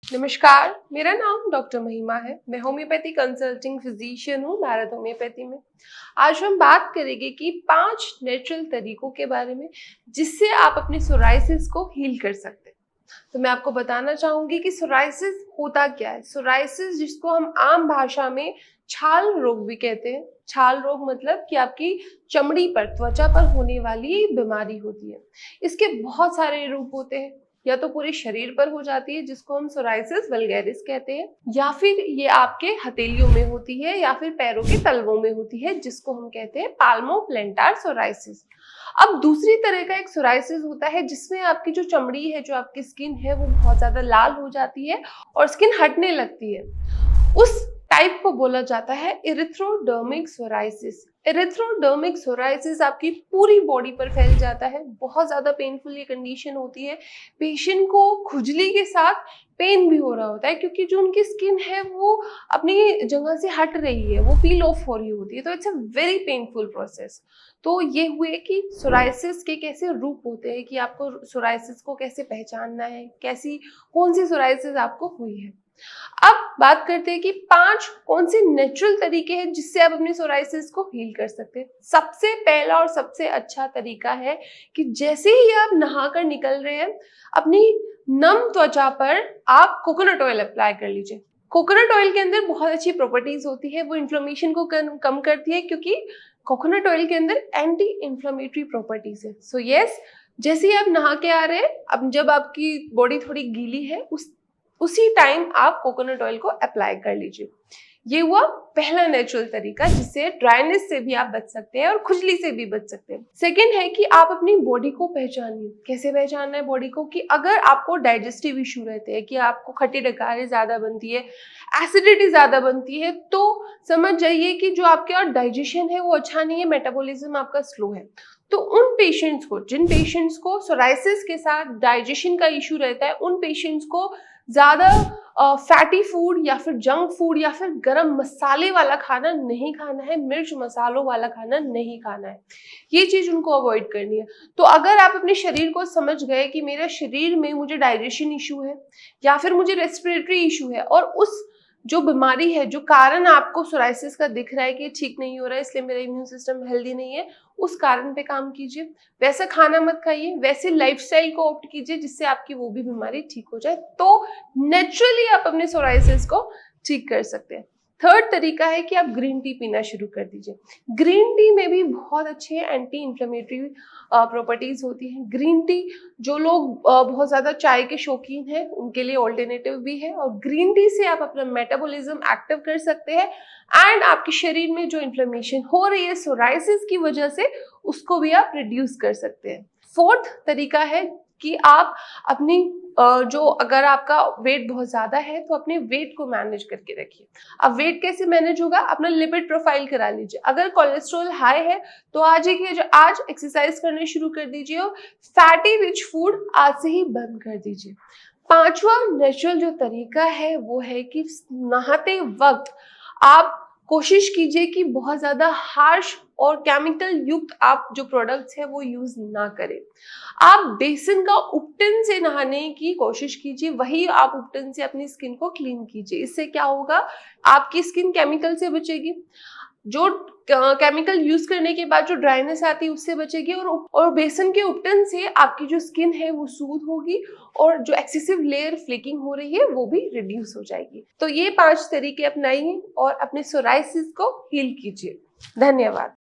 नमस्कार, मेरा नाम डॉक्टर महिमा है। मैं होम्योपैथी कंसल्टिंग फिजिशियन हूँ भारत होम्योपैथी में। आज हम बात करेंगे कि 5 नेचुरल तरीकों के बारे में जिससे आप अपने सोराइसिस को हील कर सकते हैं। तो मैं आपको बताना चाहूँगी कि सोराइसिस होता क्या है। सोराइसिस जिसको हम आम भाषा में छाल रोग भी कहते हैं। छाल रोग मतलब कि आपकी चमड़ी पर, त्वचा पर होने वाली बीमारी होती है। इसके बहुत सारे रूप होते हैं। या तो पूरे शरीर पर हो जाती है जिसको हम सोराइसिस वल्गैरिस कहते हैं, या फिर ये आपके हथेलियों में होती है, या फिर पैरों के तलवों में होती है जिसको हम कहते हैं पाल्मोप्लेंटार सोराइसिस। अब दूसरी तरह का एक सोराइसिस होता है जिसमें आपकी जो चमड़ी है, जो आपकी स्किन है, वो बहुत ज्यादा लाल हो जाती है और स्किन हटने लगती है। उस टाइप को बोला जाता है इरिथ्रोडर्मिक सोराइसिस। इरिथ्रोडर्मिक सोराइसिस आपकी पूरी बॉडी पर फैल जाता है। बहुत ज्यादा पेनफुल ये कंडीशन होती है। पेशेंट को खुजली के साथ पेन भी हो रहा होता है क्योंकि जो उनकी स्किन है वो अपनी जगह से हट रही है, वो पील ऑफ हो रही होती है। तो it's a very painful process. तो ये हुए कि सोराइसिस के कैसे रूप होते हैं, कि आपको सोराइसिस को कैसे पहचानना है, कौन सी सोराइसिस आपको हुई है। अब बात करते हैं कि 5 कौन से नेचुरल तरीके हैं जिससे आप अपनी सोराइसिस को हील कर सकते हैं। सबसे पहला और सबसे अच्छा तरीका है कि जैसे ही आप नहाकर निकल रहे हैं, अपनी नम त्वचा पर आप कोकोनट ऑयल अप्लाई कर लीजिए। कोकोनट ऑयल के अंदर बहुत अच्छी प्रॉपर्टीज होती है, वो इन्फ्लेमेशन को कम करती है क्योंकि कोकोनट ऑयल के अंदर एंटी इन्फ्लेमेटरी प्रॉपर्टीज है। सो यस, जैसे ही आप नहा के आ रहे हैं, अब जब आपकी बॉडी थोड़ी गीली है, उसी टाइम आप कोकोनट ऑयल को अप्लाई कर लीजिए। ये हुआ पहला नेचुरल तरीका जिससे ड्राइनेस से भी आप बच सकते हैं और खुजली से भी बच सकते हैं। सेकेंड है कि आप अपनी बॉडी को पहचानिए। कैसे पहचानना है बॉडी को? कि अगर आपको डाइजेस्टिव इशू रहते हैं, कि आपको खट्टी डकारें ज्यादा बनती है, एसिडिटी ज्यादा बनती है, तो समझ जाइए कि जो आपके और डाइजेशन है वो अच्छा नहीं है, मेटाबॉलिज्म आपका स्लो है। तो उन पेशेंट्स को, जिन पेशेंट्स को सोराइसिस के साथ डाइजेशन का इशू रहता है, उन पेशेंट्स को ज्यादा फैटी फूड या फिर जंक फूड या फिर गरम मसाले वाला खाना नहीं खाना है, मिर्च मसालों वाला खाना नहीं खाना है। ये चीज उनको अवॉइड करनी है। तो अगर आप अपने शरीर को समझ गए कि मेरे शरीर में मुझे डाइजेशन इशू है या फिर मुझे रेस्पिरेटरी इशू है, और उस जो बीमारी है, जो कारण आपको सोराइसिस का दिख रहा है कि ठीक नहीं हो रहा है, इसलिए मेरा इम्यून सिस्टम हेल्दी नहीं है, उस कारण पे काम कीजिए। वैसा खाना मत खाइए, वैसे लाइफस्टाइल को ऑप्ट कीजिए जिससे आपकी वो भी बीमारी ठीक हो जाए। तो नेचुरली आप अपने सोराइसिस को ठीक कर सकते हैं। थर्ड तरीका है कि आप ग्रीन टी पीना शुरू कर दीजिए। ग्रीन टी में भी बहुत अच्छे एंटी इन्फ्लेमेटरी प्रॉपर्टीज होती हैं। ग्रीन टी, जो लोग बहुत ज्यादा चाय के शौकीन हैं, उनके लिए ऑल्टरनेटिव भी है, और ग्रीन टी से आप अपना मेटाबॉलिज्म एक्टिव कर सकते हैं एंड आपके शरीर में जो इन्फ्लेमेशन हो रही है सोराइसिस की वजह से, उसको भी आप रिड्यूस कर सकते हैं। फोर्थ तरीका है कि आप अपनी अगर आपका वेट बहुत ज्यादा है तो अपने वेट को मैनेज करके रखिए। अब वेट कैसे मैनेज होगा? अपना लिपिड प्रोफाइल करा लीजिए। अगर कोलेस्ट्रॉल हाई है तो आज एक्सरसाइज करने शुरू कर दीजिए और फैटी रिच फूड आज से ही बंद कर दीजिए। पांचवा नेचुरल जो तरीका है वो है कि नहाते वक्त आप कोशिश कीजिए कि बहुत ज्यादा हार्श और केमिकल युक्त आप जो प्रोडक्ट्स हैं वो यूज ना करें। आप बेसन का उपटन से नहाने की कोशिश कीजिए, वही आप उपटन से अपनी स्किन को क्लीन कीजिए। इससे क्या होगा? आपकी स्किन केमिकल से बचेगी, जो केमिकल यूज करने के बाद जो ड्राइनेस आती है उससे बचेगी, और बेसन के उपटन से आपकी जो स्किन है वो सूद होगी और जो एक्सेसिव लेयर फ्लेकिंग हो रही है वो भी रिड्यूस हो जाएगी। तो ये 5 तरीके अपनाइए और अपने सोराइसिस को हील कीजिए। धन्यवाद।